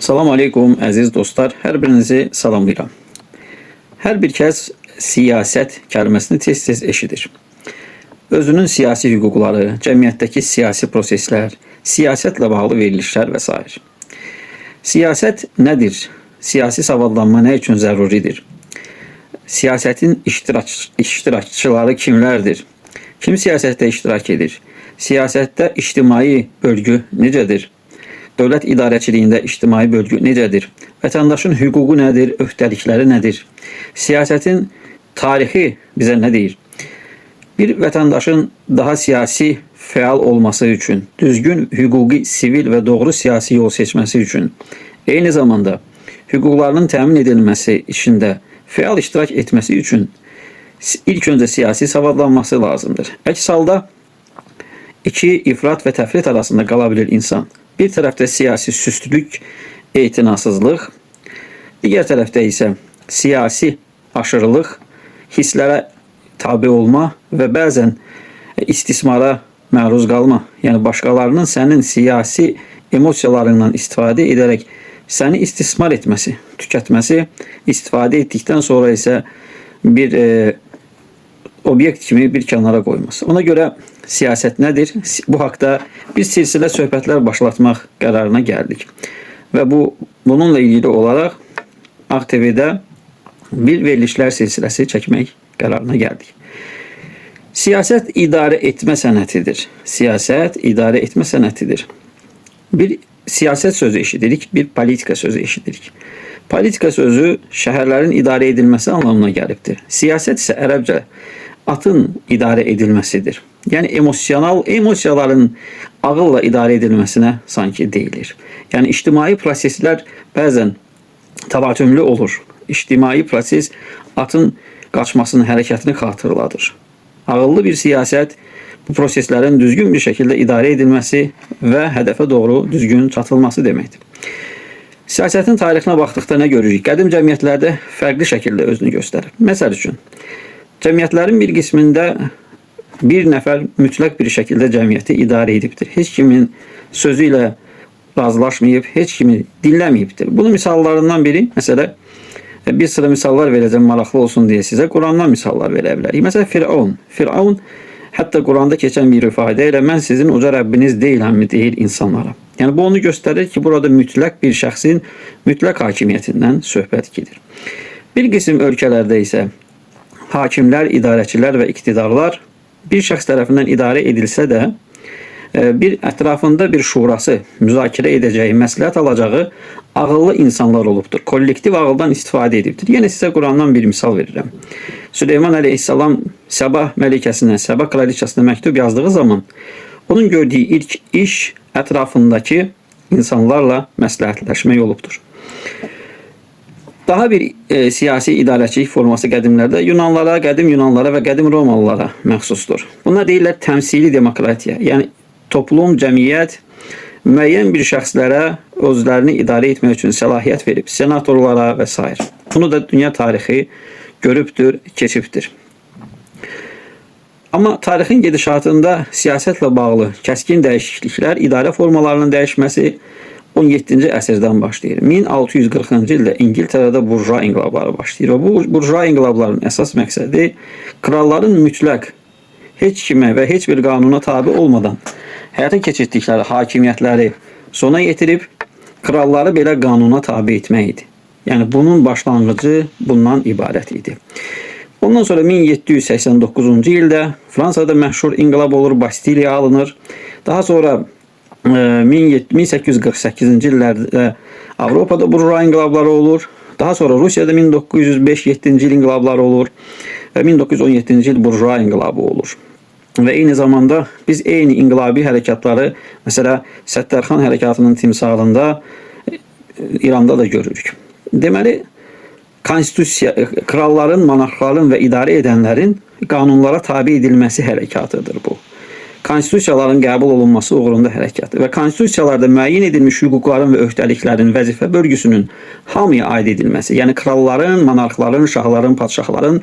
Salam aleykum əziz dostlar, hər birinizi salamlayıram. Hər bir kəs siyasət kəlməsini tez-tez eşidir. Özünün siyasi hüquqları, cəmiyyətdəki siyasi proseslər, siyasətlə bağlı verilişlər və s. Siyasət nədir? Siyasi savadlanma nə üçün zəruridir? Siyasətin iştirakçıları kimlərdir? Kim siyasətdə iştirak edir? Siyasətdə ictimai bölgü necədir? Dövlət idarəçiliyində ictimai bölgü necədir? Vətəndaşın hüququ nədir? Öhdəlikləri nədir? Siyasətin tarixi bizə nə deyir? Bir vətəndaşın daha siyasi fəal olması üçün, düzgün hüquqi, sivil və doğru siyasi yol seçməsi üçün, eyni zamanda hüquqlarının təmin edilməsi içində fəal iştirak etməsi üçün ilk öncə siyasi savadlanması lazımdır. Əks halda iki ifrat və təfrit arasında qala bilir insan. Bir tərəfdə siyasi süstlük, etinasızlıq, digər tərəfdə isə siyasi aşırılıq, hisslərə tabi olma və bəzən istismara məruz qalma. Yəni başqalarının sənin siyasi emosiyalarından istifadə edərək səni istismar etməsi, tükətməsi, istifadə etdikdən sonra isə bir obyekt kimi bir kənara qoyması. Ona görə siyasət nədir? Bu haqda biz silsilə söhbətlər başlatmaq qərarına gəldik. Və bununla ilgili olaraq AXTV-də bir verilişlər silsiləsi çəkmək qərarına gəldik. Siyasət idarə etmə sənətidir. Siyasət idarə etmə sənətidir. Bir siyasət sözü eşidirik, bir politika sözü eşidirik. Politika sözü şəhərlərin idarə edilməsi anlamına gəlibdir. Siyasət isə ərəbcə atın idarə edilməsidir. Yəni emosiyaların ağılla idarə edilməsinə sanki deyilir. Yəni ictimai proseslər bəzən təbatümlü olur. İctimai proses atın qaçmasının hərəkətini xatırladır. Ağıllı bir siyasət bu proseslərin düzgün bir şəkildə idarə edilməsi və hədəfə doğru düzgün çatılması deməkdir. Siyasətin tarixinə baxdıqda nə görürük? Qədim cəmiyyətlərdə fərqli şəkildə özünü göstərir. Məsəl üçün, cəmiyyətlərin bir qismində bir nəfər mütləq bir şəkildə cəmiyyəti idarə edibdir. Heç kimin sözü ilə razılaşmayıb, heç kimi dinləməyibdir. Bunun misallarından biri, məsələ, bir sıra misallar verəcəm, maraqlı olsun deyə sizə Qurandan misallar verə bilərik. Məsələn, Firavun hətta Quranda keçən bir ifadə ilə mən sizin uca Rəbbiniz deyiləmmi deyir insanlara. Yəni bu onu göstərir ki, burada mütləq bir şəxsin mütləq hakimiyyətindən söhbət gedir. Bir qism ölkələrdə isə hakimlər, idarəçilər və iqtidarlar bir şəxs tərəfindən idarə edilsə də, bir ətrafında bir şurası müzakirə edəcəyi, məsləhət alacağı ağıllı insanlar olubdur. Kollektiv ağıldan istifadə edibdir. Yenə sizə Qurandan bir misal verirəm. Süleyman əleyhissalam Səbah məlikəsinə, Səbah kraliçasına məktub yazdığı zaman onun gördüyü ilk iş ətrafındakı insanlarla məsləhətləşmək olubdur. Daha bir siyasi idarəçilik forması qədimlərdə qədim Yunanlara və qədim Romalılara məxsusdur. Buna deyirlər təmsili demokratiya. Yəni toplum, cəmiyyət müəyyən bir şəxslərə özlərini idarə etmək üçün səlahiyyət verib, senatorlara və s. Bunu da dünya tarixi görübdür, keçibdir. Amma tarixin gedişatında siyasətlə bağlı kəskin dəyişikliklər, idarə formalarının dəyişməsi 17-ci əsrdən başlayır. 1640-cı ildə İngiltərədə burjua inqilabları başlayır. Bu burjua inqilabların əsas məqsədi kralların mütləq heç kimə və heç bir qanuna tabi olmadan həyata keçirdikləri hakimiyyətləri sona yetirib kralları belə qanuna tabi etmək idi. Yəni bunun başlanğıcı bundan ibarət idi. Ondan sonra 1789-cu ildə Fransada məşhur inqilab olur, Bastiliya alınır. Daha sonra 1848-ci illərdə Avropada burjua inqilabları olur. Daha sonra Rusiyada 1905-7-ci il inqilabları olur və 1917-ci il burjua inqilabı olur. Və eyni zamanda biz eyni inqilabi hərəkatları, məsələ Səttərxan hərəkatının timsalında İranda da görürük. Deməli, konstitusiya, kralların, monarxların və idarə edənlərin qanunlara tabi edilməsi hərəkatıdır bu. Konstitusiyaların qəbul olunması uğrunda hərəkatdır və konstitusiyalarda müəyyən edilmiş hüquqların və öhdəliklərin vəzifə bölgüsünün hamıya aid edilməsi, yəni kralların, monarxların, şahların, padşahların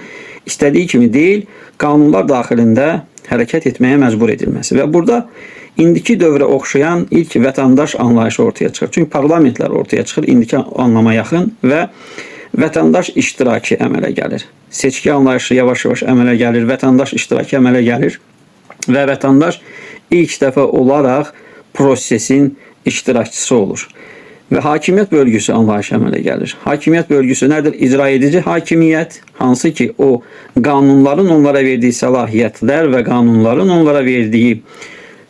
istədiyi kimi deyil, qanunlar daxilində hərəkət etməyə məcbur edilməsi və burada indiki dövrə oxşayan ilk vətəndaş anlayışı ortaya çıxır. Çünki parlamentlər ortaya çıxır indiki anlama yaxın və vətəndaş iştirakı əmələ gəlir. Seçki anlayışı yavaş-yavaş əmələ gəlir, vətəndaş iştirakı əmələ gəlir və vətəndaş ilk dəfə olaraq prosesin iştirakçısı olur. Və hakimiyyət bölgüsü anlayışı əmələ gəlir. Hakimiyyət bölgüsü nədir? İcra edici hakimiyyət, hansı ki o qanunların onlara verdiyi səlahiyyətlər və qanunların onlara verdiyi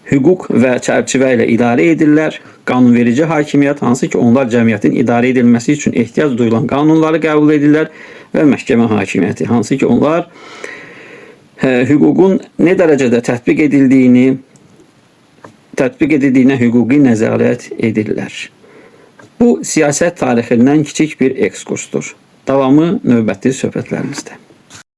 hüquq və çərçivə ilə idarə edirlər. Qanunverici hakimiyyət, hansı ki onlar cəmiyyətin idarə edilməsi üçün ehtiyac duyulan qanunları qəbul edirlər və məhkəmə hakimiyyəti, hansı ki onlar hüququn nə dərəcədə tətbiq edildiyinə hüquqi nəzarət edirlər. Bu siyasət tarixindən kiçik bir ekskursdur. Davamı növbəti söhbətlərimizdə.